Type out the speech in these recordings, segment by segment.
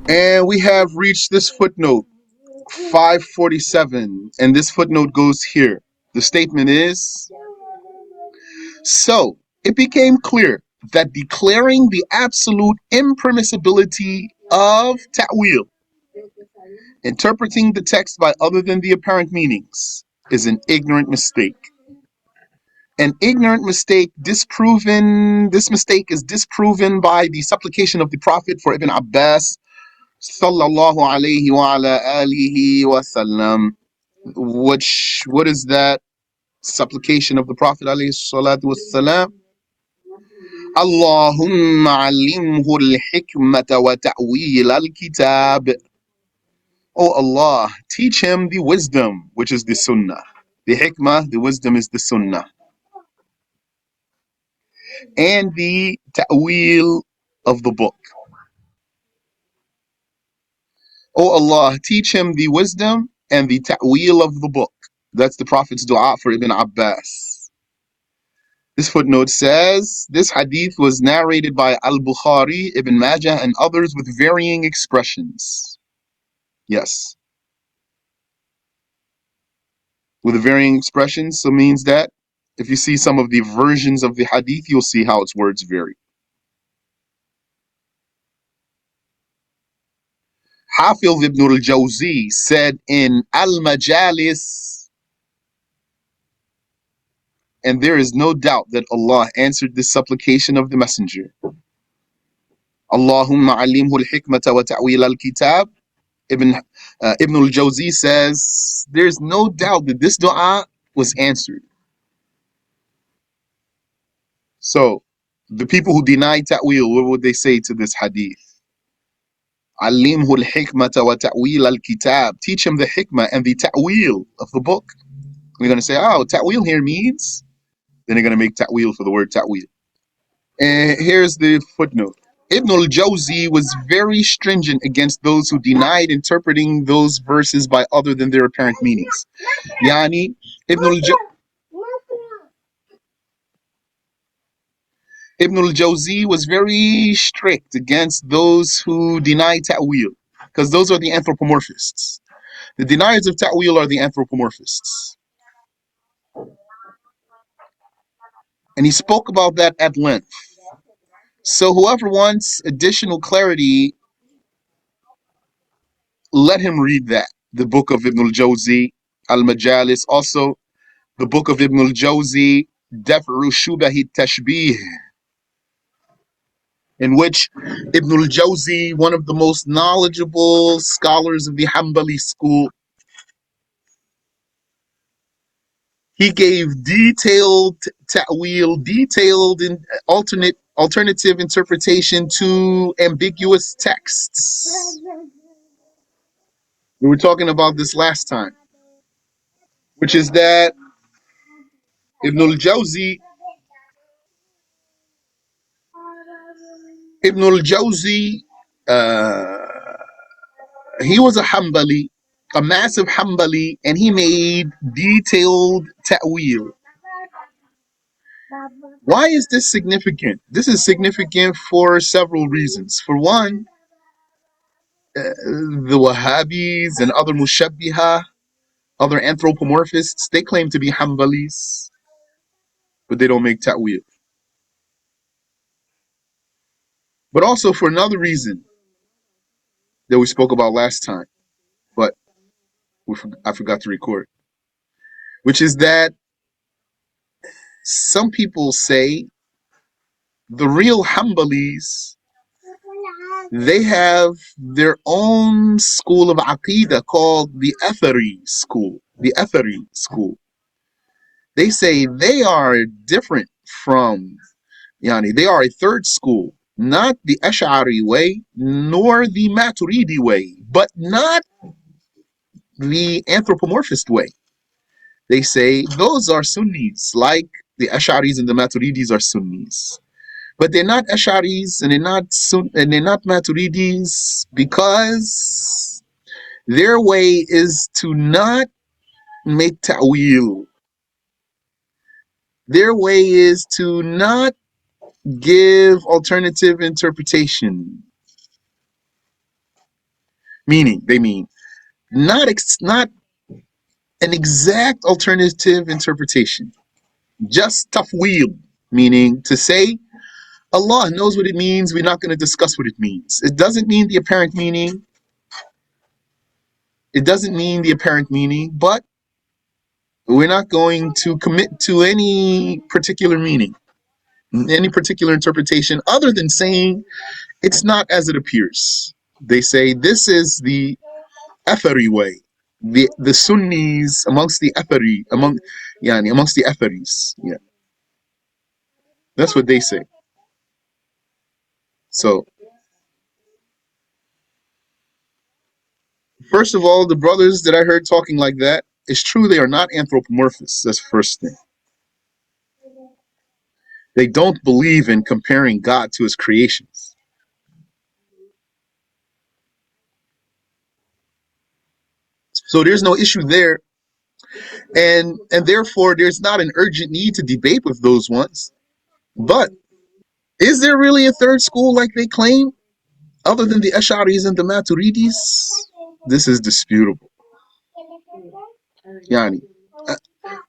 And we have reached this footnote 547, and this footnote goes here. The statement is, so it became clear that declaring the absolute impermissibility of ta'wil, interpreting the text by other than the apparent meanings, is an ignorant mistake. An ignorant mistake disproven, this mistake is disproven by the supplication of the Prophet for Ibn Abbas sallallahu alayhi wa ala alihi wa sallam. What is that supplication of the Prophet alayhi salatu wassalam? Allahumma alimhu al-hikmata wa ta'wil al-kitab. Oh Allah, teach him the wisdom, which is the sunnah. The hikmah, the wisdom is the sunnah. And the ta'wil of the book. Oh Allah, teach him the wisdom and the ta'wil of the book. That's the Prophet's dua for Ibn Abbas. This footnote says, this hadith was narrated by Al-Bukhari, Ibn Majah, and others with varying expressions. Yes. With varying expressions, so means that if you see some of the versions of the hadith, you'll see how its words vary. Hafiz ibn al-Jawzi said in Al-Majalis, and there is no doubt that Allah answered this supplication of the Messenger. Allahumma alimhu al-hikmata wa ta'wil al-kitab. Ibn al-Jawzi says, there's no doubt that this dua was answered. So, the people who deny ta'wil, what would they say to this hadith? Alimhu al-hikmata wa ta'wil al-kitab. Teach him the hikmah and the ta'wil of the book. We're going to say, oh, ta'wil here means, then they're going to make ta'wil for the word ta'wil. And here's the footnote. Ibn al-Jawzi was very stringent against those who denied interpreting those verses by other than their apparent meanings. Yani, Ibn al-Jawzi was very strict against those who deny ta'wil, because those are the anthropomorphists. The deniers of ta'wil are the anthropomorphists. And he spoke about that at length. So whoever wants additional clarity, let him read that. The book of Ibn al-Jawzi, Al-Majalis. Also, the book of Ibn al-Jawzi, Daf'u Shubahi Tashbih, in which Ibn al-Jawzi, one of the most knowledgeable scholars of the Hanbali school, he gave detailed ta'wil, detailed and alternative interpretation to ambiguous texts. We were talking about this last time, which is that Ibn al-Jawzi, he was a Hanbali, a massive Hanbali, and he made detailed ta'wil. Why is this significant? This is significant for several reasons. For one, the Wahhabis and other Mushabbiha, other anthropomorphists, they claim to be Hanbalis, but they don't make ta'wil. But also for another reason that we spoke about last time, but I forgot to record, which is that some people say the real Hanbalis, they have their own school of Aqidah called the Athari school. The Athari school. They say they are different from, they are a third school, not the Ash'ari way, nor the Maturidi way, but not the anthropomorphist way. They say those are Sunnis, like the Ash'aris and the Maturidis are Sunnis. But they're not Ash'aris and they're not Maturidis because their way is to not make ta'wil. Their way is to not give alternative interpretation. Meaning, they mean not an exact alternative interpretation, just tafweel, meaning to say Allah knows what it means, we're not going to discuss what it means. It doesn't mean the apparent meaning. It doesn't mean the apparent meaning, but we're not going to commit to any particular meaning, any particular interpretation, other than saying it's not as it appears. They say this is the Athari way. The Sunnis amongst the Athari, amongst the Atharis. Yeah. That's what they say. So, first of all, the brothers that I heard talking like that, it's true they are not anthropomorphists. That's the first thing. They don't believe in comparing God to his creations. So there's no issue there. And therefore there's not an urgent need to debate with those ones. But is there really a third school like they claim, other than the Ash'aris and the Maturidis? This is disputable. Yani,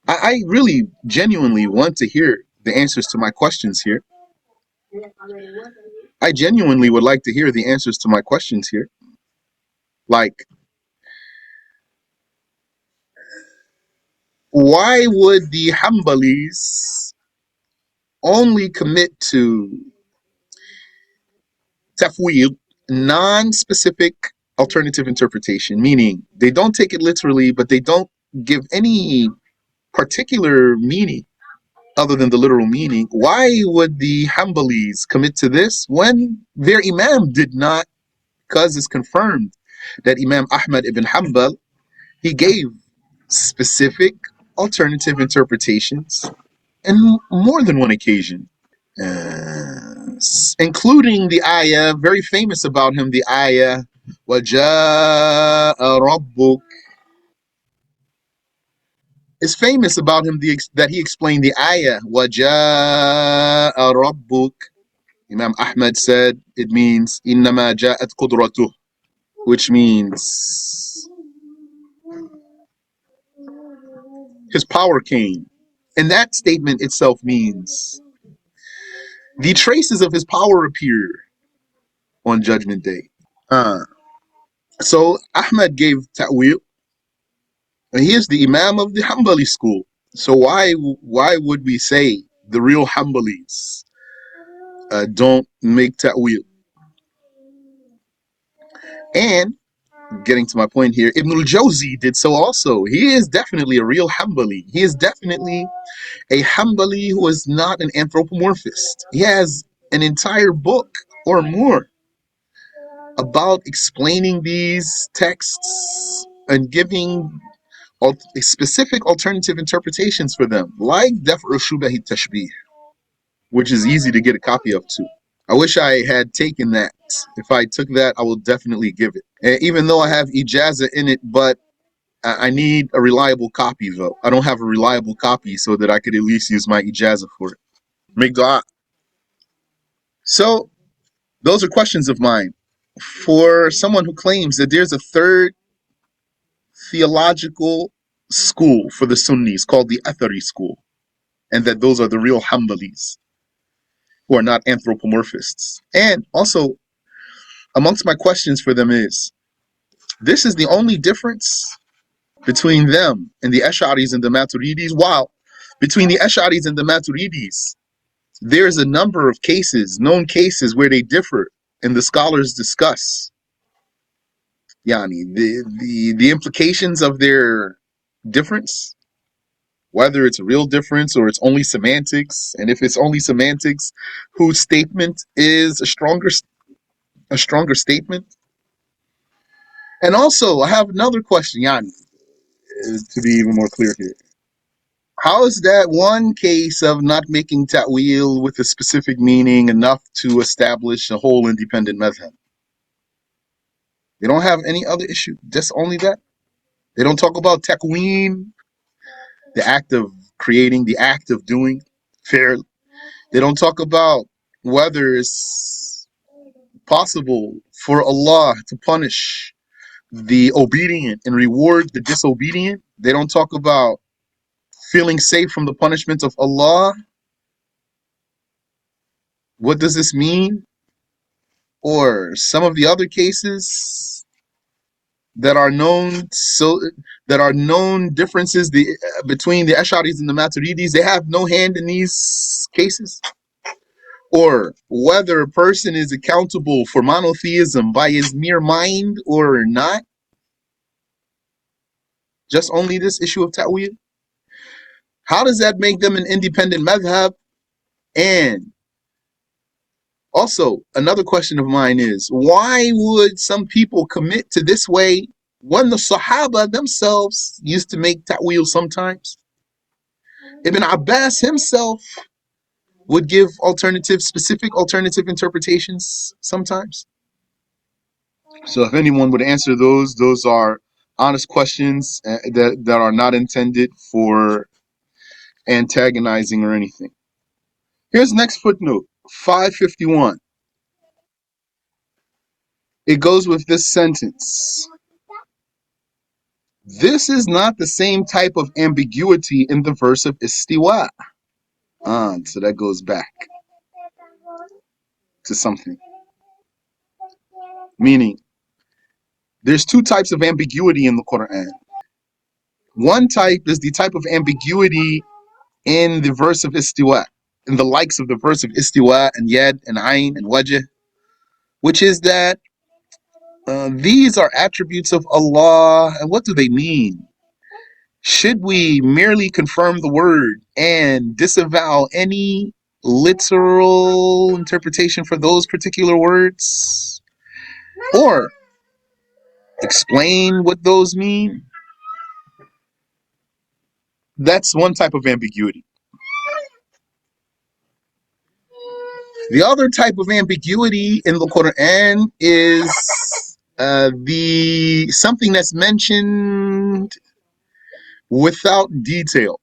I really genuinely want to hear the answers to my questions here. I genuinely would like to hear the answers to my questions here. Like, why would the Hanbalis only commit to tafwid, non-specific alternative interpretation, meaning they don't take it literally, but they don't give any particular meaning other than the literal meaning? Why would the Hanbalis commit to this when their Imam did not? Because it's confirmed that Imam Ahmad ibn Hanbal, he gave specific alternative interpretations on more than one occasion. Including the ayah, very famous about him, the ayah, وَجَاءَ رَبُّكَ. It's famous about him that he explained the ayah, وَجَاءَ رَبُّكَ. Imam Ahmad said it means إِنَّمَا جَاءَتْ قُدْرَتُهُ, which means his power came. And that statement itself means the traces of his power appear on Judgment Day. So Ahmad gave ta'wil, and he is the Imam of the Hanbali school. So why would we say the real Hanbalis don't make ta'wil? And getting to my point here, Ibn al-Jawzi did so also. He is definitely a real Hanbali. He is definitely a Hanbali who is not an anthropomorphist. He has an entire book or more about explaining these texts and giving specific alternative interpretations for them, like Daf'u Shubahi Tashbih, which is easy to get a copy of too. I wish I had taken that. If I took that, I will definitely give it. And even though I have Ijaza in it, but I need a reliable copy though. I don't have a reliable copy so that I could at least use my Ijaza for it. Make dua. So those are questions of mine. For someone who claims that there's a third theological school for the Sunnis called the Athari school, and that those are the real Hanbalis who are not anthropomorphists. And also, amongst my questions for them is, this is the only difference between them and the Ash'aris and the Maturidis. While between the Ash'aris and the Maturidis, there's a number of cases, known cases, where they differ, and the scholars discuss the implications of their difference, whether it's a real difference or it's only semantics, and if it's only semantics, whose statement is a stronger statement. And also, I have another question, Yani, to be even more clear here. How is that one case of not making ta'wil with a specific meaning enough to establish a whole independent madhab? They don't have any other issue, just only that. They don't talk about takween, the act of creating, the act of doing fair. They don't talk about whether it's possible for Allah to punish the obedient and reward the disobedient. They don't talk about feeling safe from the punishment of Allah. What does this mean? Or some of the other cases that are known, so that are known differences between the Ash'aris and the Maturidis, they have no hand in these cases. Or whether a person is accountable for monotheism by his mere mind or not. Just only this issue of ta'wil. How does that make them an independent madhab? And also, another question of mine is, why would some people commit to this way when the Sahaba themselves used to make ta'wil sometimes? Ibn Abbas himself would give specific alternative interpretations sometimes. So if anyone would answer those are honest questions that are not intended for antagonizing or anything. Here's the next footnote, 551. It goes with this sentence. This is not the same type of ambiguity in the verse of istiwa. So that goes back to something. Meaning, there's two types of ambiguity in the Quran. One type is the type of ambiguity in the verse of istiwa, in the likes of the verse of istiwa and yad and ayn and wajh, which is that these are attributes of Allah. And what do they mean? Should we merely confirm the word and disavow any literal interpretation for those particular words? Or explain what those mean? That's one type of ambiguity. The other type of ambiguity in the Quran is the something that's mentioned without detail.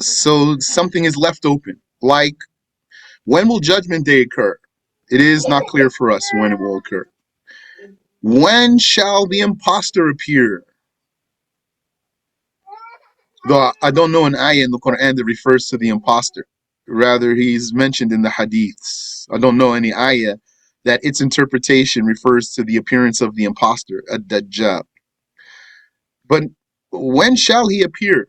So something is left open. Like, when will Judgment Day occur? It is not clear for us when it will occur. When shall the impostor appear? Though I don't know an ayah in the Quran that refers to the impostor. Rather, he's mentioned in the hadiths. I don't know any ayah that its interpretation refers to the appearance of the impostor, ad-Dajjal. But when shall he appear?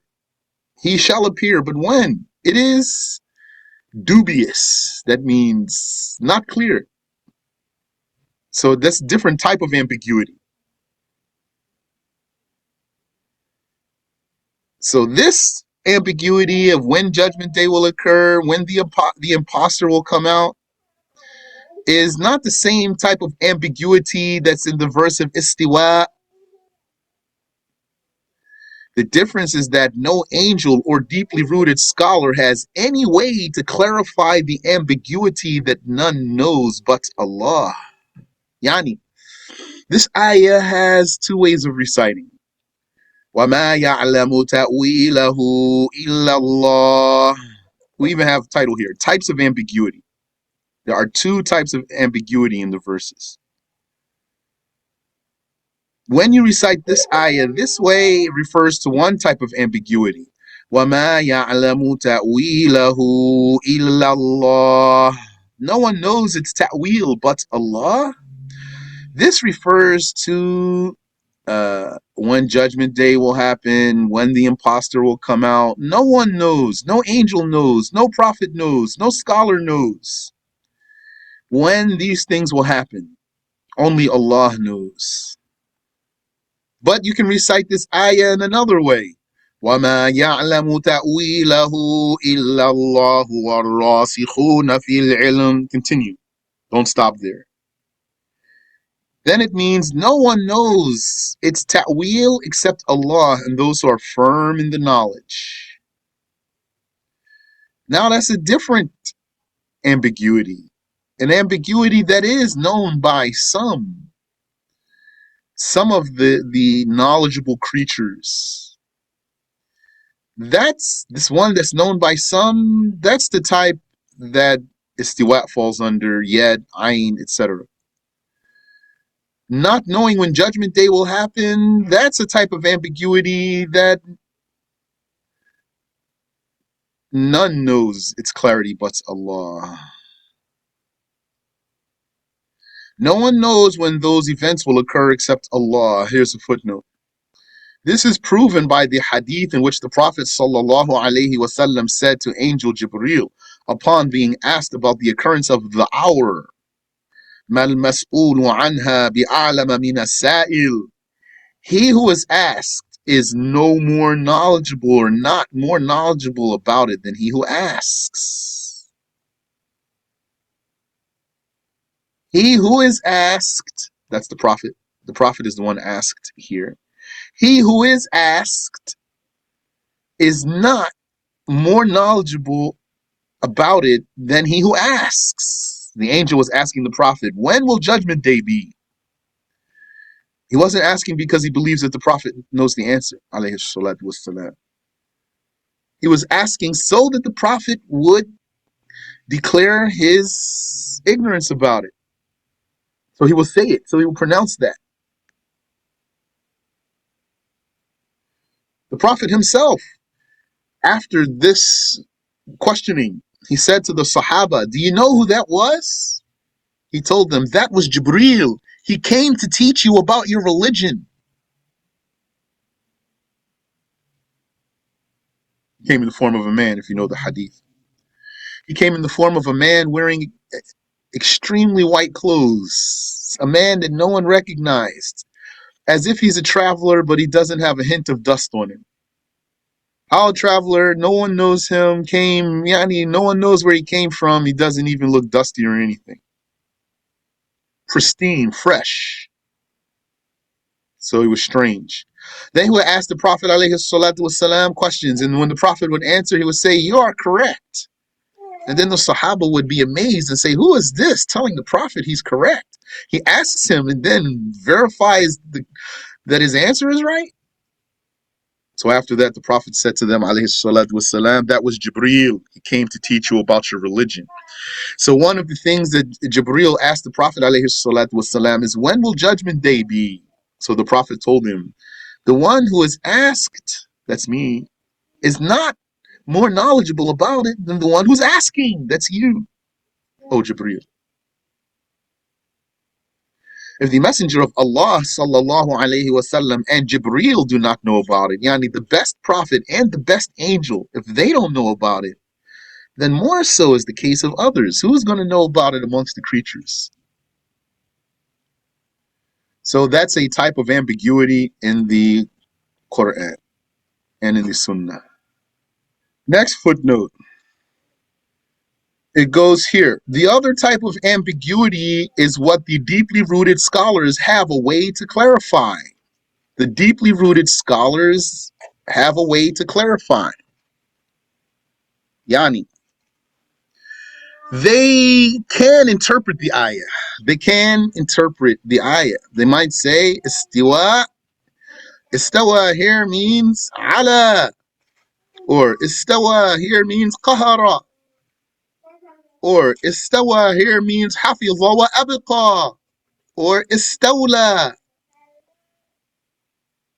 He shall appear, but when? It is dubious. That means not clear. So that's a different type of ambiguity. So this ambiguity of when Judgment Day will occur, when the imposter will come out, is not the same type of ambiguity that's in the verse of istiwa. The difference is that no angel or deeply rooted scholar has any way to clarify the ambiguity that none knows but Allah. Yani, this ayah has two ways of reciting. وَمَا يَعْلَمُ تَأْوِيلَهُ إِلَّا اللَّهُ. We even have a title here, types of ambiguity. There are two types of ambiguity in the verses. When you recite this ayah this way, it refers to one type of ambiguity. وَمَا يَعْلَمُ تَأْوِيلَهُ إِلَّا اللَّهُ. No one knows its ta'wil but Allah. This refers to when Judgment Day will happen, when the impostor will come out. No one knows, no angel knows, no prophet knows, no scholar knows when these things will happen. Only Allah knows. But you can recite this ayah in another way. وَمَا يَعْلَمُ تَأْوِيلَهُ إِلَّا اللَّهُ وَالرَّاسِخُونَ فِي الْعِلْمِ. Continue. Don't stop there. Then it means no one knows its ta'wil except Allah and those who are firm in the knowledge. Now that's a different ambiguity. An ambiguity that is known by some of the knowledgeable creatures. That's this one that's known by some. That's the type that Istiwa falls under yad, ayn, etc. Not knowing when judgment day will happen, that's a type of ambiguity that none knows its clarity but Allah. No one knows when those events will occur except Allah. Here's a footnote. This is proven by the hadith in which the Prophet ﷺ said to Angel Jibreel upon being asked about the occurrence of the hour, Mal mas'ulu anha bi'alama min as-sa'il. He who is asked is no more knowledgeable or not more knowledgeable about it than he who asks. He who is asked, that's the Prophet. The Prophet is the one asked here. He who is asked is not more knowledgeable about it than he who asks. The angel was asking the Prophet, when will judgment day be? He wasn't asking because he believes that the Prophet knows the answer, alayhi salatu wassalam. He was asking so that the Prophet would declare his ignorance about it. So he will say it, so he will pronounce that. The Prophet himself, after this questioning, he said to the Sahaba, do you know who that was? He told them, that was Jibreel. He came to teach you about your religion. He came in the form of a man, if you know the hadith. He came in the form of a man wearing extremely white clothes, a man that no one recognized, as if he's a traveler, but he doesn't have a hint of dust on him. How a traveler, no one knows him, no one knows where he came from. He doesn't even look dusty or anything. Pristine, fresh. So he was strange. Then he would ask the Prophet ﷺ questions, and when the Prophet would answer, he would say, you are correct. And then the Sahaba would be amazed and say, who is this telling the Prophet he's correct? He asks him and then verifies that his answer is right. So after that, the Prophet said to them, alayhi salatu wasalam, that was Jibreel. He came to teach you about your religion. So one of the things that Jibreel asked the Prophet alayhi salatu wasalam is, when will judgment day be? So the Prophet told him, the one who is asked, that's me, is not more knowledgeable about it than the one who's asking, that's you, O Jibreel. If the Messenger of Allah sallallahu alayhi wasallam and Jibreel do not know about it, yani the best prophet and the best angel, if they don't know about it, then more so is the case of others. Who's going to know about it amongst the creatures? So that's a type of ambiguity in the Quran and in the Sunnah. Next footnote. It goes here. The other type of ambiguity is what the deeply rooted scholars have a way to clarify. The deeply rooted scholars have a way to clarify. Yani, they can interpret the ayah. They can interpret the ayah. They might say, istiwa. Istawa here means ala. Or istawa here means qahara. Or istawa here means hafidha wa abqa. Or istawla.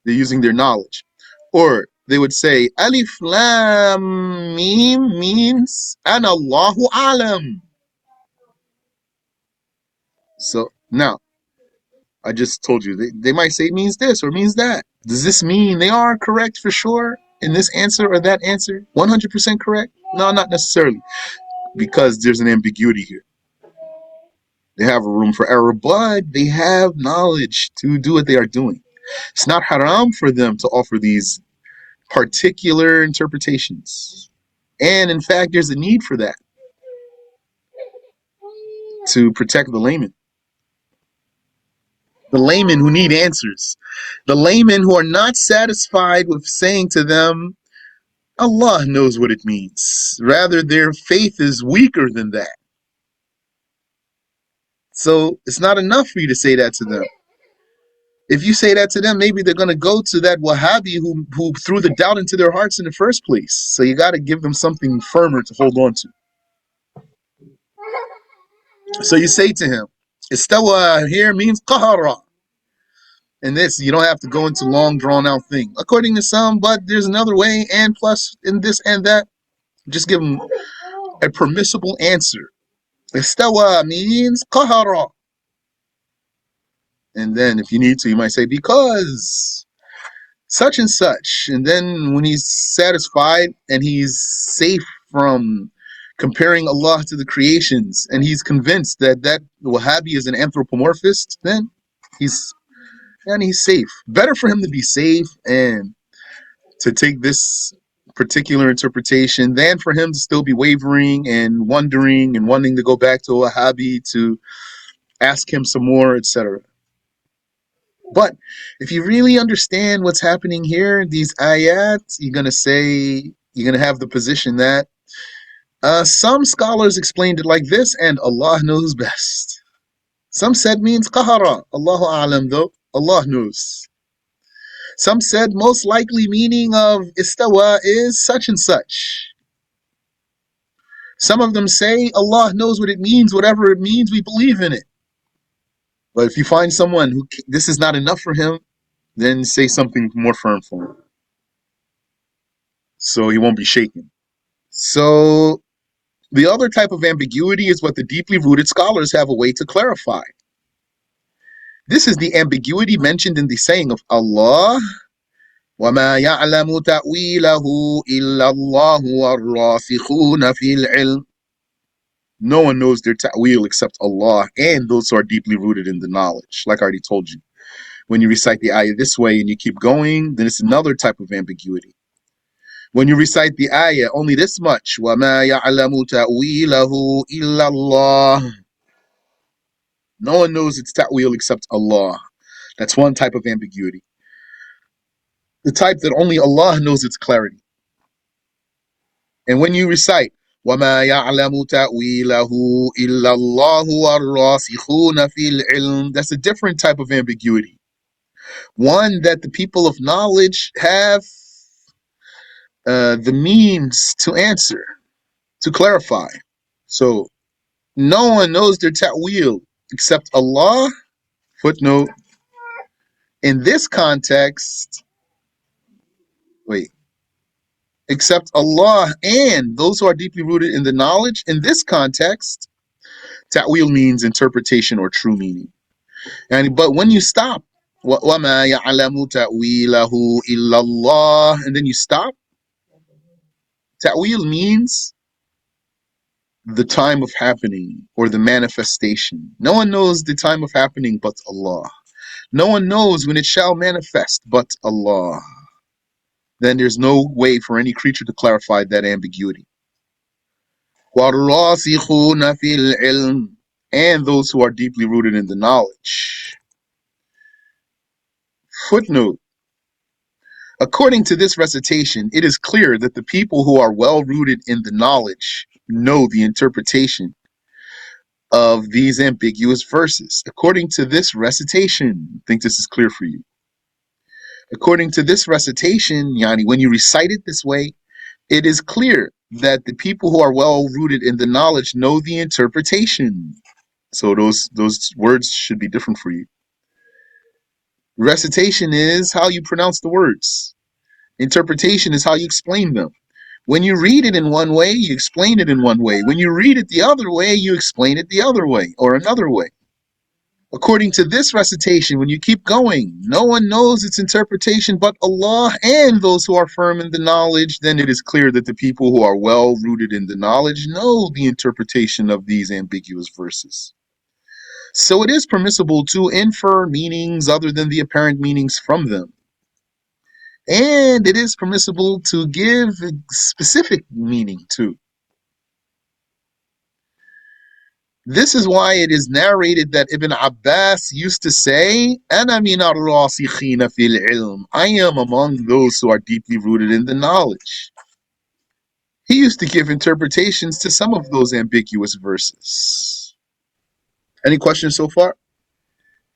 They're using their knowledge. Or they would say, Alif Lam Mim means Ana Allahu Alam. So now, I just told you, they might say it means this or means that. Does this mean they are correct for sure in this answer or that answer? 100% correct? No, not necessarily. Because there's an ambiguity here. They have a room for error, but they have knowledge to do what they are doing. It's not haram for them to offer these particular interpretations. And in fact, there's a need for that to protect the layman. The laymen who need answers. The laymen who are not satisfied with saying to them, Allah knows what it means. Rather, their faith is weaker than that. So it's not enough for you to say that to them. If you say that to them, maybe they're going to go to that Wahhabi who threw the doubt into their hearts in the first place. So you got to give them something firmer to hold on to. So you say to him, istawa here means qahara. And this, you don't have to go into long drawn out thing. According to some, but there's another way, and plus in this and that. Just give him a permissible answer. Istawa means qahara. And then if you need to, you might say because such and such. And then when he's satisfied and he's safe from comparing Allah to the creations, and he's convinced that Wahhabi is an anthropomorphist, then he's safe. Better for him to be safe and to take this particular interpretation than for him to still be wavering and wondering and wanting to go back to Wahhabi to ask him some more, etc. But if you really understand what's happening here, these ayat, you're going to have the position that some scholars explained it like this, and Allah knows best. Some said means qahara. Allahu a'lam though. Allah knows. Some said most likely meaning of istawa is such and such. Some of them say Allah knows what it means, whatever it means, we believe in it. But if you find someone who this is not enough for him, then say something more firm for him, so he won't be shaken. So the other type of ambiguity is what the deeply rooted scholars have a way to clarify. This is the ambiguity mentioned in the saying of Allah, وَمَا يَعْلَمُ تَأْوِيلَهُ إِلَّا اللَّهُ وَالرَّاسِخُونَ فِي الْعِلْمِ. No one knows their ta'wil except Allah and those who are deeply rooted in the knowledge. Like I already told you. When you recite the ayah this way and you keep going, then it's another type of ambiguity. When you recite the ayah only this much, وَمَا يَعْلَمُ تَأْوِيلَهُ إِلَّا اللَّهُ. No one knows its ta'wil except Allah. That's one type of ambiguity. The type that only Allah knows its clarity. And when you recite, وَمَا يَعْلَمُ تَأْوِيلَهُ إِلَّا اللَّهُ وَالرَّاسِخُونَ فِي الْعِلْمِ, that's a different type of ambiguity. One that the people of knowledge have the means to answer, to clarify. So, no one knows their ta'wil except Allah. Footnote. In this context, except Allah and those who are deeply rooted in the knowledge. In this context, ta'wil means interpretation or true meaning. But when you stop, وَمَا يَعْلَمُ تَأْوِيلَهُ إِلَّا اللَّهُ, and then you stop, ta'wil means the time of happening or the manifestation. No one knows the time of happening but Allah. No one knows when it shall manifest but Allah. Then there's no way for any creature to clarify that ambiguity. وَالرَّاسِخُونَ فِي الْعِلْمِ, and those who are deeply rooted in the knowledge. Footnote. According to this recitation, it is clear that the people who are well rooted in the knowledge know the interpretation of these ambiguous verses. According to this recitation, I think this is clear for you. According to this recitation, Yani, when you recite it this way, it is clear that the people who are well rooted in the knowledge know the interpretation. So those words should be different for you. Recitation is how you pronounce the words. Interpretation is how you explain them. When you read it in one way, you explain it in one way. When you read it the other way, you explain it the other way or another way. According to this recitation, when you keep going, no one knows its interpretation but Allah and those who are firm in the knowledge, then it is clear that the people who are well rooted in the knowledge know the interpretation of these ambiguous verses. So it is permissible to infer meanings other than the apparent meanings from them. And it is permissible to give a specific meaning too. This is why it is narrated that Ibn Abbas used to say, أَنَا مِنَ الرَّاسِخِينَ فِي الْعِلْمِ, I am among those who are deeply rooted in the knowledge. He used to give interpretations to some of those ambiguous verses. Any questions so far?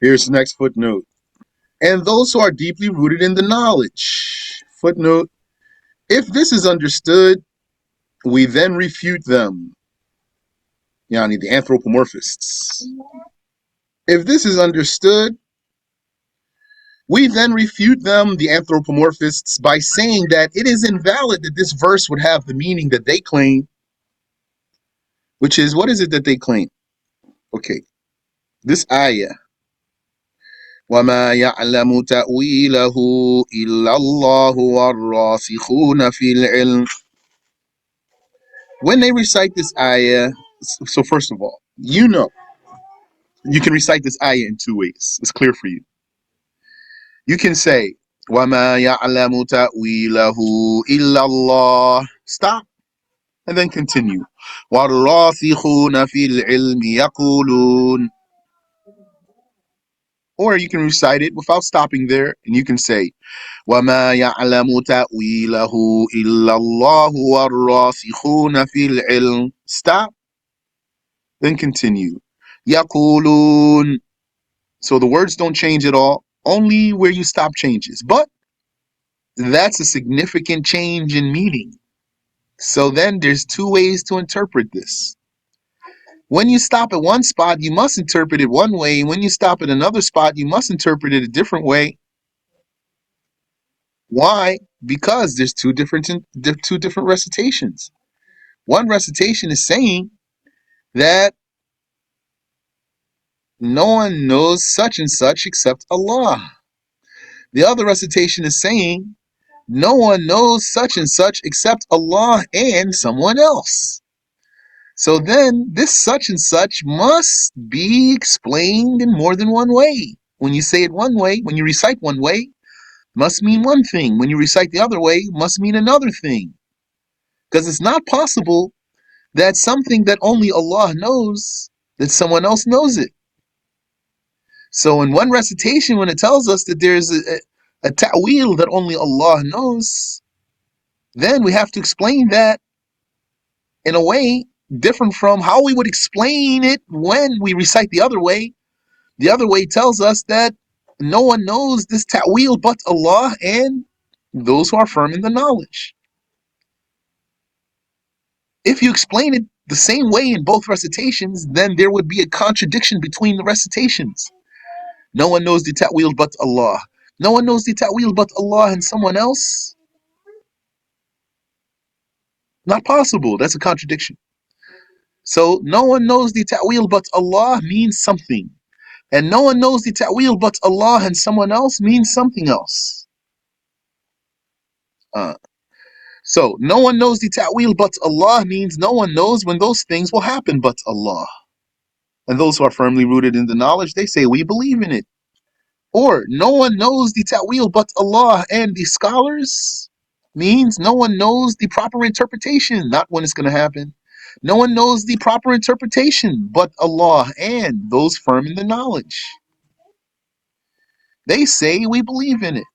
Here's the next footnote. And those who are deeply rooted in the knowledge. Footnote. If this is understood, we then refute them. Yani the anthropomorphists. If this is understood, we then refute them, the anthropomorphists, by saying that it is invalid that this verse would have the meaning that they claim, which is, what is it that they claim? Okay, this ayah, وَمَا يَعْلَمُ تَأْوِيلَهُ إِلَّا اللَّهُ وَالرَّاسِخُونَ فِي الْعِلْمِ. When they recite this ayah, so first of all, you can recite this ayah in two ways. It's clear for you. You can say, وَمَا يَعْلَمُ تَأْوِيلَهُ إِلَّا اللَّهُ. Stop. And then continue. وَالرَّاسِخُونَ فِي الْعِلْمِ يَقُولُونَ. Or you can recite it without stopping there, and you can say, وَمَا يَعْلَمُ تَأْوِيلَهُ إِلَّا اللَّهُ وَالرَّاسِخُونَ فِي الْعِلْمِ. Stop. Then continue. يَقُولُونَ. So the words don't change at all. Only where you stop changes. But that's a significant change in meaning. So then there's two ways to interpret this. When you stop at one spot, you must interpret it one way. When you stop at another spot, you must interpret it a different way. Why? Because there's two different recitations. One recitation is saying that no one knows such and such except Allah. The other recitation is saying no one knows such and such except Allah and someone else. So then this such and such must be explained in more than one way. When you say it one way, when you recite one way, must mean one thing. When you recite the other way, must mean another thing. Because it's not possible that something that only Allah knows, that someone else knows it. So in one recitation, when it tells us that there's a ta'wil that only Allah knows, then we have to explain that in a way different from how we would explain it when we recite the other way. The other way tells us that no one knows this ta'wil but Allah and those who are firm in the knowledge. If you explain it the same way in both recitations, then there would be a contradiction between the recitations. No one knows the ta'wil but Allah. No one knows the ta'wil but Allah and someone else. Not possible. That's a contradiction. So no one knows the ta'wil but Allah means something. And no one knows the ta'wil but Allah and someone else means something else. So no one knows the ta'wil but Allah means no one knows when those things will happen but Allah. And those who are firmly rooted in the knowledge, they say we believe in it. Or no one knows the ta'wil but Allah and the scholars means no one knows the proper interpretation, not when it's going to happen. No one knows the proper interpretation but Allah and those firm in the knowledge. They say we believe in it.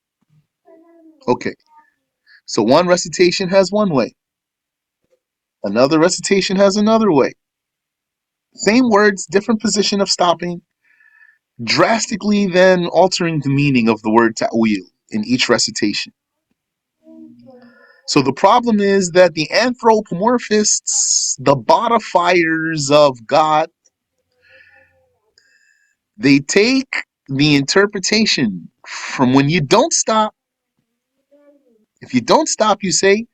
Okay, so one recitation has one way. Another recitation has another way. Same words, different position of stopping, drastically then altering the meaning of the word ta'wil in each recitation. So the problem is that the anthropomorphists, the bodifiers of God, they take the interpretation from when you don't stop. If you don't stop, you say,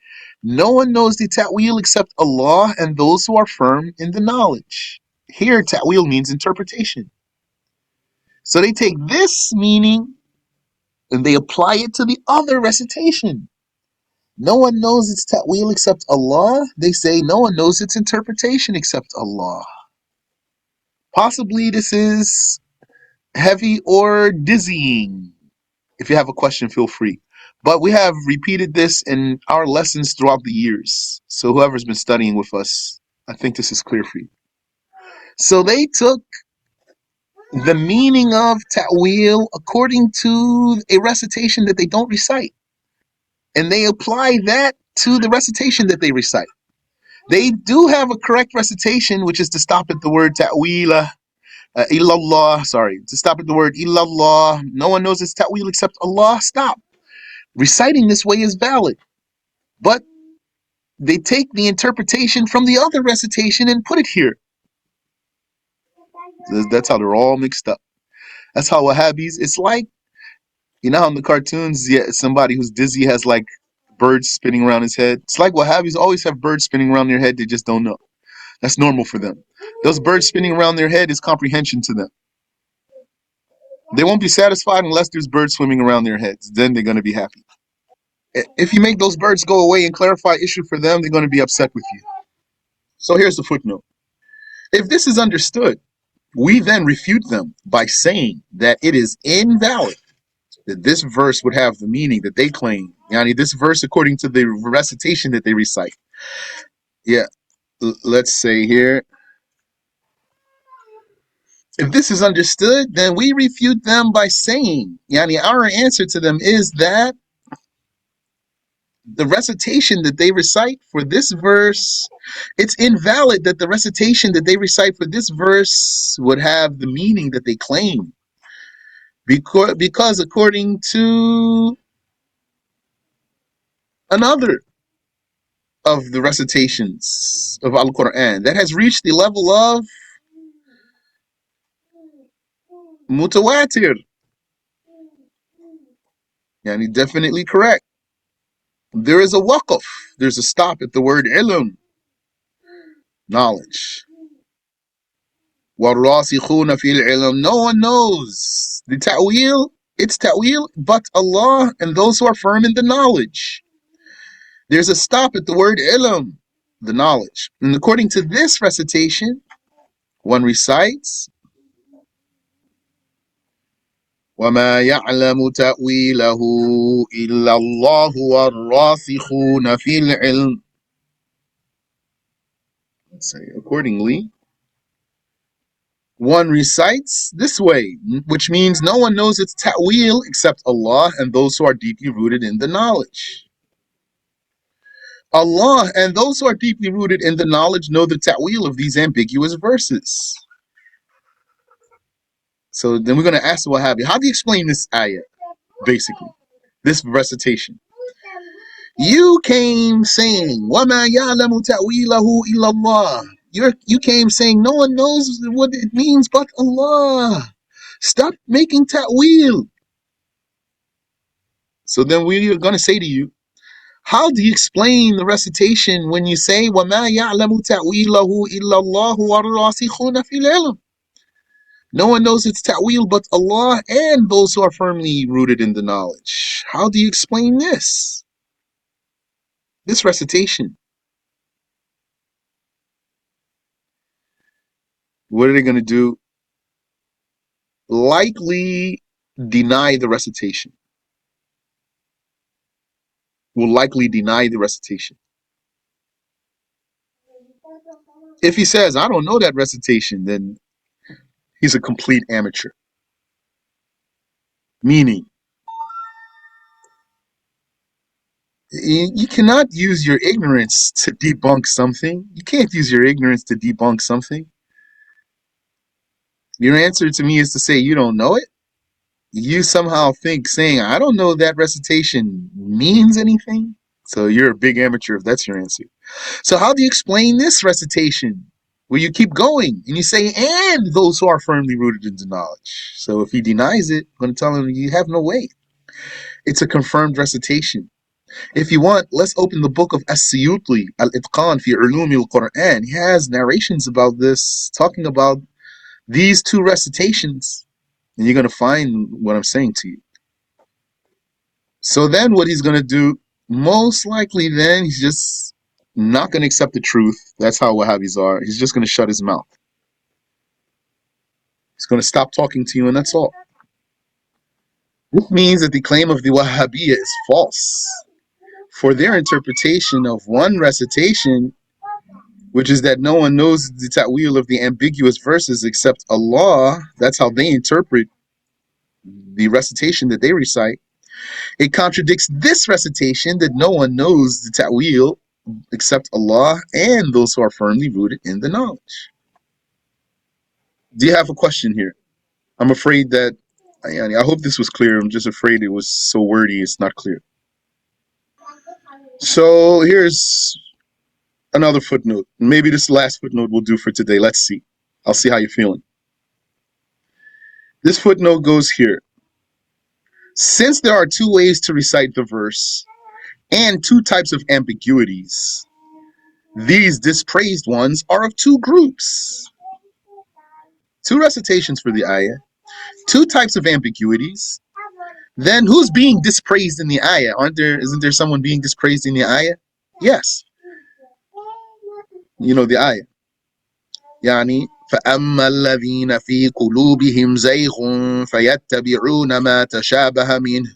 no one knows the ta'wil except Allah and those who are firm in the knowledge. Here, ta'wil means interpretation. So they take this meaning and they apply it to the other recitation. No one knows its ta'wil except Allah. They say no one knows its interpretation except Allah. Possibly this is heavy or dizzying. If you have a question, feel free. But we have repeated this in our lessons throughout the years. So whoever's been studying with us, I think this is clear for you. So they took the meaning of ta'wil according to a recitation that they don't recite. And they apply that to the recitation that they recite. They do have a correct recitation, which is to stop at the word ta'wila, illallah, to stop at the word illallah. No one knows its ta'wil except Allah. Stop. Reciting this way is valid. But they take the interpretation from the other recitation and put it here. That's how they're all mixed up. That's how Wahhabis. It's like, you know how in the cartoons, yeah, somebody who's dizzy has like birds spinning around his head. It's like Wahhabis always have birds spinning around their head. They just don't know. That's normal for them. Those birds spinning around their head is comprehension to them. They won't be satisfied unless there's birds swimming around their heads. Then they're going to be happy. If you make those birds go away and clarify issue for them, they're going to be upset with you. So here's the footnote. If this is understood, we then refute them by saying that it is invalid that this verse would have the meaning that they claim. Yani this verse, according to the recitation that they recite. Yeah, let's say here. If this is understood, then we refute them by saying, yani our answer to them is that the recitation that they recite for this verse, it's invalid that the recitation that they recite for this verse would have the meaning that they claim. Because according to another of the recitations of Al-Quran that has reached the level of mutawatir, yani definitely correct. There is a waqf, there's a stop at the word ilm, knowledge. وَالرَّاسِخُونَ فِي الْعِلْمِ. No one knows the ta'wil, it's ta'wil, but Allah and those who are firm in the knowledge. There's a stop at the word ilm, the knowledge. And according to this recitation, one recites, وَمَا يَعْلَمُ تَأْوِيلَهُ إِلَّا اللَّهُ وَالرَّاسِخُونَ فِي الْعِلْمِ. Let's say, accordingly, one recites this way, which means no one knows its ta'wil except Allah and those who are deeply rooted in the knowledge. Allah and those who are deeply rooted in the knowledge know the ta'wil of these ambiguous verses. So then we're going to ask the Wahhabi, how do you explain this ayah, basically, this recitation? You came saying, وَمَا يَعْلَمُ تَأْوِيلَهُ إِلَّا اللَّهُ. You came saying no one knows what it means but Allah. Stop making ta'wil. So then we are going to say to you, how do you explain the recitation when you say وَمَا يَعْلَمُ تَأْوِيلَهُ إِلَّا اللَّهُ وَالرَّاسِخُونَ فِي الْعِلْمِ? No one knows its ta'wil but Allah and those who are firmly rooted in the knowledge. How do you explain this? This recitation. What are they going to do? Likely deny the recitation. Will likely deny the recitation. If he says, I don't know that recitation, then he's a complete amateur. Meaning, you cannot use your ignorance to debunk something. You can't use your ignorance to debunk something. Your answer to me is to say you don't know it. You somehow think saying, I don't know that recitation means anything. So you're a big amateur if that's your answer. So how do you explain this recitation where you keep going and you say, and those who are firmly rooted into knowledge? So if he denies it, I'm going to tell him you have no way. It's a confirmed recitation. If you want, let's open the book of As-Suyuti, Al-Itqan fi Ulumi al-Quran. He has narrations about this, talking about these two recitations, and you're going to find what I'm saying to you. So then what he's going to do, most likely then, he's just not going to accept the truth. That's how Wahhabis are. He's just going to shut his mouth. He's going to stop talking to you, and that's all. This means that the claim of the Wahhabiyya is false. For their interpretation of one recitation, which is that no one knows the ta'wil of the ambiguous verses except Allah, that's how they interpret the recitation that they recite. It contradicts this recitation that no one knows the ta'wil except Allah and those who are firmly rooted in the knowledge. Do you have a question here? I'm afraid that, I hope this was clear. I'm just afraid it was so wordy it's not clear. So here's another footnote. Maybe this last footnote will do for today. Let's see. I'll see how you're feeling. This footnote goes here. Since there are two ways to recite the verse and two types of ambiguities, these dispraised ones are of two groups. Two recitations for the ayah, two types of ambiguities. Then who's being dispraised in the ayah? Isn't there someone being dispraised in the ayah? Yes. You know the ayah. يعني فأما الذين في قلوبهم زيغ فيتبعون ما تشابه منه.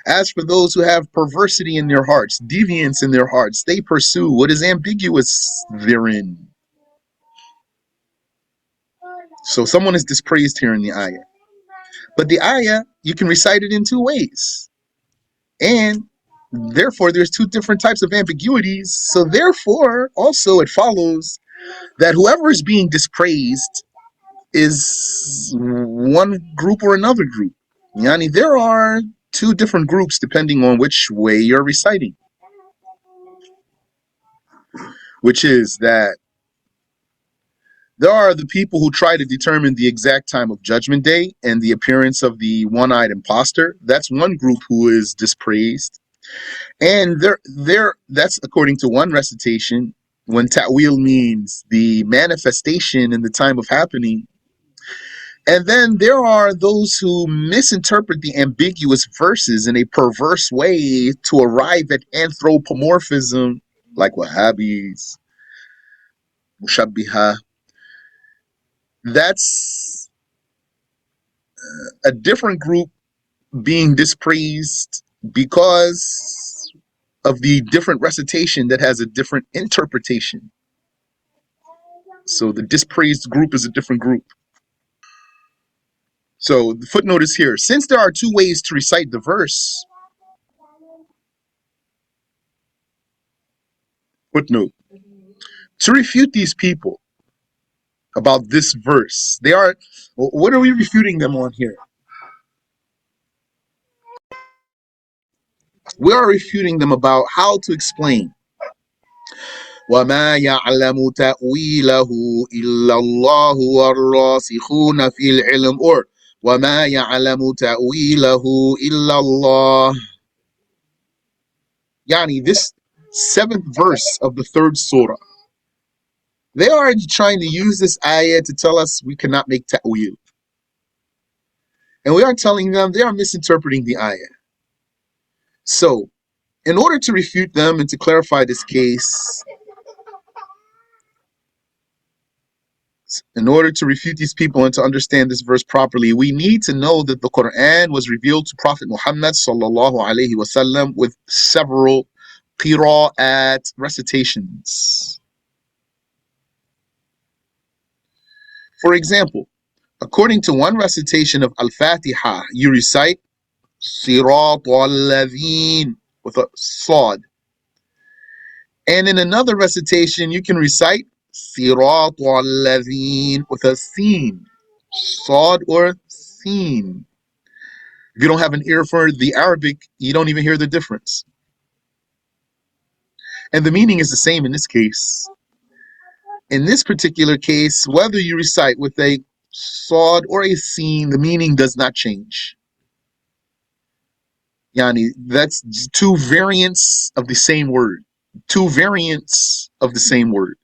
As for those who have perversity in their hearts, deviance in their hearts, they pursue what is ambiguous therein. So someone is dispraised here in the ayah. But the ayah, you can recite it in two ways. And therefore, there's two different types of ambiguities. So therefore, also it follows that whoever is being dispraised is one group or another group. Yani, there are two different groups depending on which way you're reciting. Which is that there are the people who try to determine the exact time of Judgment Day and the appearance of the one-eyed imposter. That's one group who is dispraised. And that's according to one recitation, when ta'wil means the manifestation in the time of happening. And then there are those who misinterpret the ambiguous verses in a perverse way to arrive at anthropomorphism, like Wahhabis, Mushabbiha. That's a different group being dispraised because of the different recitation that has a different interpretation. So the dispraised group is a different group. So the footnote is here. Since there are two ways to recite the verse, footnote, to refute these people about this verse, what are we refuting them on here? We are refuting them about how to explain وَمَا يَعْلَمُ تَأْوِيلَهُ إِلَّا اللَّهُ وَالرَّاسِخُونَ فِي الْعِلْمِ, or وَمَا يَعْلَمُ تَأْوِيلَهُ إِلَّا اللَّهُ. Yani, this 7th verse of the 3rd surah, they are trying to use this ayah to tell us we cannot make ta'wil. And we are telling them they are misinterpreting the ayah. So, in order to refute them and to clarify this case, in order to refute these people and to understand this verse properly, we need to know that the Quran was revealed to Prophet Muhammad sallallahu alaihi wasallam with several qira'at recitations. For example, according to one recitation of Al-Fatiha, you recite Sirat al-Ladhin with a Sad. And in another recitation, you can recite Sirat al-Ladhin with a Sin. Sad or Sin. If you don't have an ear for the Arabic, you don't even hear the difference. And the meaning is the same in this case. In this particular case, whether you recite with a Sad or a Sin, the meaning does not change. Yani, that's two variants of the same word. Two variants of the same word.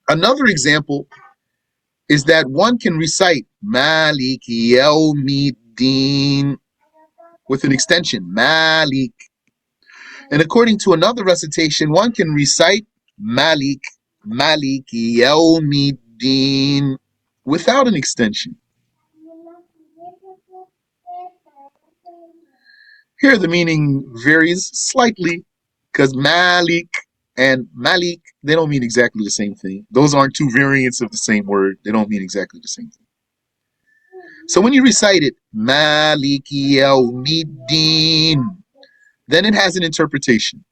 Another example is that one can recite Malik Yawmiddin with an extension, Malik. And according to another recitation, one can recite Malik Yawmiddin without an extension. Here the meaning varies slightly because Malik and Malik, they don't mean exactly the same thing. Those aren't two variants of the same word. They don't mean exactly the same thing. So when you recite it, Maliki Yawmiddin, then it has an interpretation.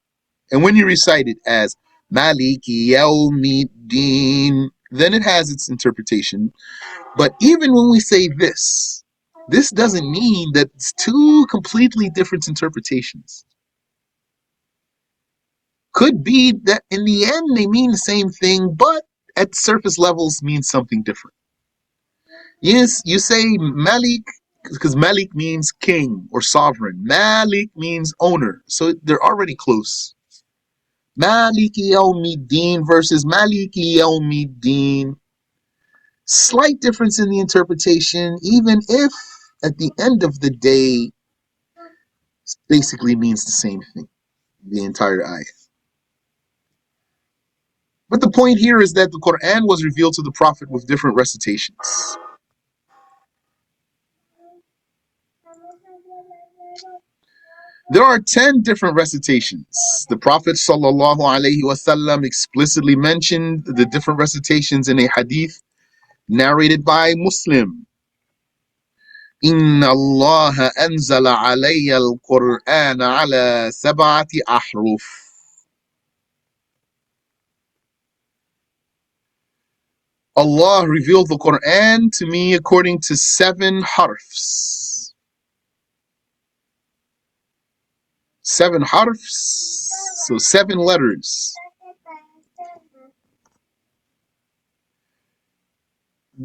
And when you recite it as Maliki Yawmiddin, then it has its interpretation. But even when we say this doesn't mean that it's two completely different interpretations. Could be that in the end they mean the same thing, but at surface levels means something different. Yes, you say Malik because Malik means king or sovereign. Malik means owner. So they're already close. Maliki Yawmiddin versus Maliki Yawmiddin. Slight difference in the interpretation, even if at the end of the day, basically means the same thing, the entire ayah. But the point here is that the Quran was revealed to the Prophet with different recitations. There are 10 different recitations. The Prophet ﷺ explicitly mentioned the different recitations in a hadith narrated by Muslim. إن الله أنزل علي القرآن على 7 أحرف. Allah revealed the Quran to me according to 7 harfs. 7 harfs, so 7 letters.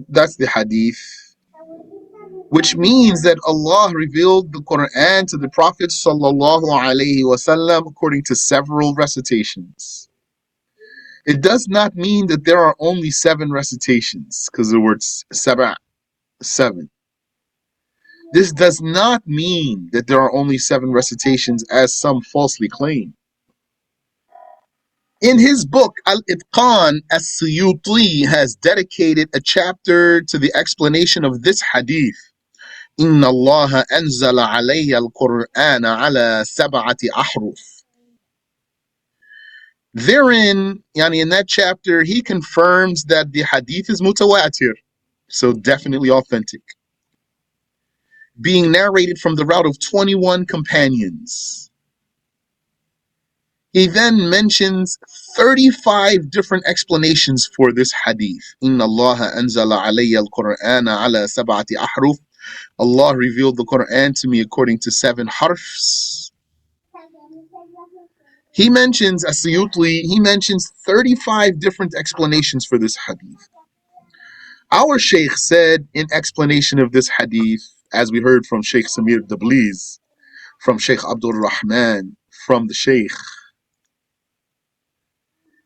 That's the hadith. Which means that Allah revealed the Quran to the Prophet ﷺ according to several recitations. It does not mean that there are only 7 recitations, because the word sab'a, 7. This does not mean that there are only 7 recitations, as some falsely claim. In his book, Al-Itqan, As-Suyuti has dedicated a chapter to the explanation of this hadith. إن الله أنزل علي القرآن على 7 أحرف. Therein, in that chapter, he confirms that the hadith is mutawatir, so definitely authentic, being narrated from the route of 21 companions. He then mentions 35 different explanations for this hadith. إن الله أنزل علي القرآن على 7 أحرف. Allah revealed the Quran to me according to 7 harfs. He mentions, As-Suyuti, he mentions 35 different explanations for this hadith. Our Shaykh said in explanation of this hadith, as we heard from Shaykh Samir Dabliz, from Shaykh Abdul Rahman, from the Shaykh,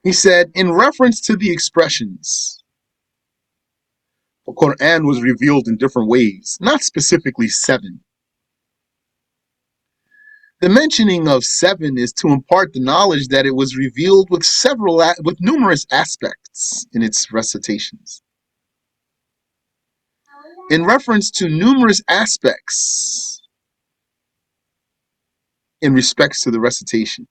he said, in reference to the expressions, the Quran was revealed in different ways, not specifically 7. The mentioning of 7 is to impart the knowledge that it was revealed with numerous aspects in its recitations. In reference to numerous aspects in respects to the recitation.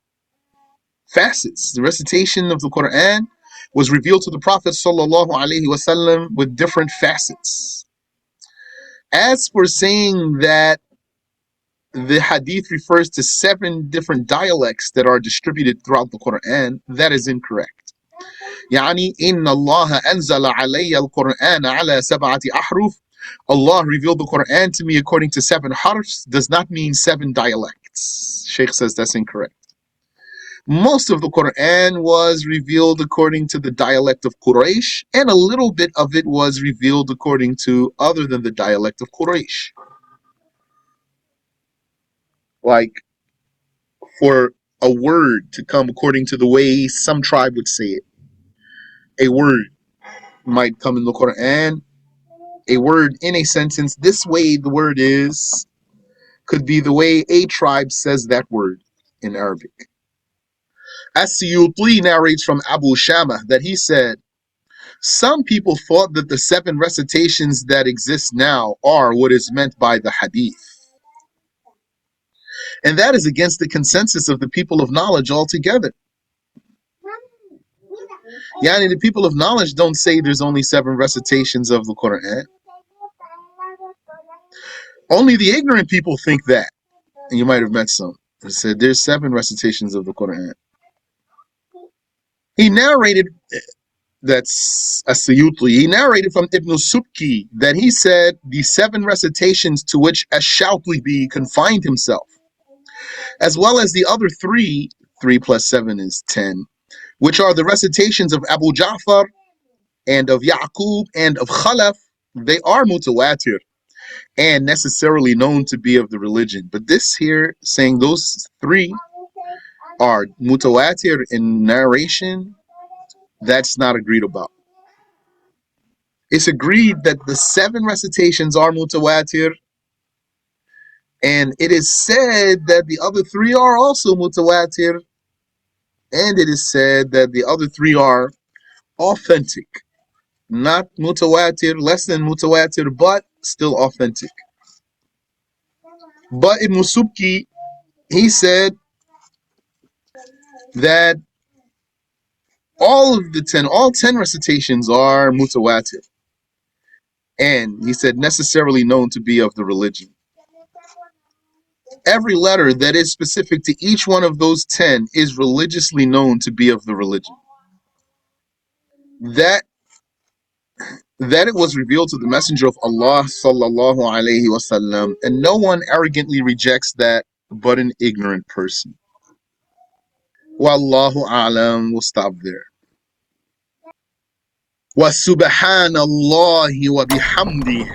Facets. The recitation of the Quran was revealed to the Prophet ﷺ with different facets. As for saying that the hadith refers to 7 different dialects that are distributed throughout the Quran, that is incorrect. يعني إن الله أنزل علي القرآن على 7 أحرف. Allah revealed the Quran to me according to 7 harfs does not mean 7 dialects. Shaykh says that's incorrect. Most of the Quran was revealed according to the dialect of Quraysh, and a little bit of it was revealed according to other than the dialect of Quraysh. Like, for a word to come according to the way some tribe would say it. A word might come in the Quran, a word in a sentence, this way the word is, could be the way a tribe says that word in Arabic. As-Suyuti narrates from Abu Shama that he said, some people thought that the 7 recitations that exist now are what is meant by the hadith. And that is against the consensus of the people of knowledge altogether. The people of knowledge don't say there's only 7 recitations of the Quran. Only the ignorant people think that. And you might have met some who said there's 7 recitations of the Quran. He narrated, that's As-Suyuti, he narrated from Ibn Subki that he said the 7 recitations to which Ash-Shawtibi confined himself, as well as the other 3 plus 7 is 10, which are the recitations of Abu Ja'far and of Ya'qub and of Khalaf, they are mutawatir and necessarily known to be of the religion. But this here saying those three are mutawatir in narration, that's not agreed about. It's agreed that the 7 recitations are mutawatir, and it is said that the other 3 are also mutawatir, and it is said that the other 3 are authentic. Not mutawatir, less than mutawatir, but still authentic. But Ibn Subki, he said that all 10 recitations are mutawatir. And he said necessarily known to be of the religion. Every letter that is specific to each one of those 10 is religiously known to be of the religion. That it was revealed to the Messenger of Allah sallallahu alaihi wasallam, and no one arrogantly rejects that but an ignorant person. Wallahu a'lam. We'll stop there. Wa subhanallahi wa bihamdi.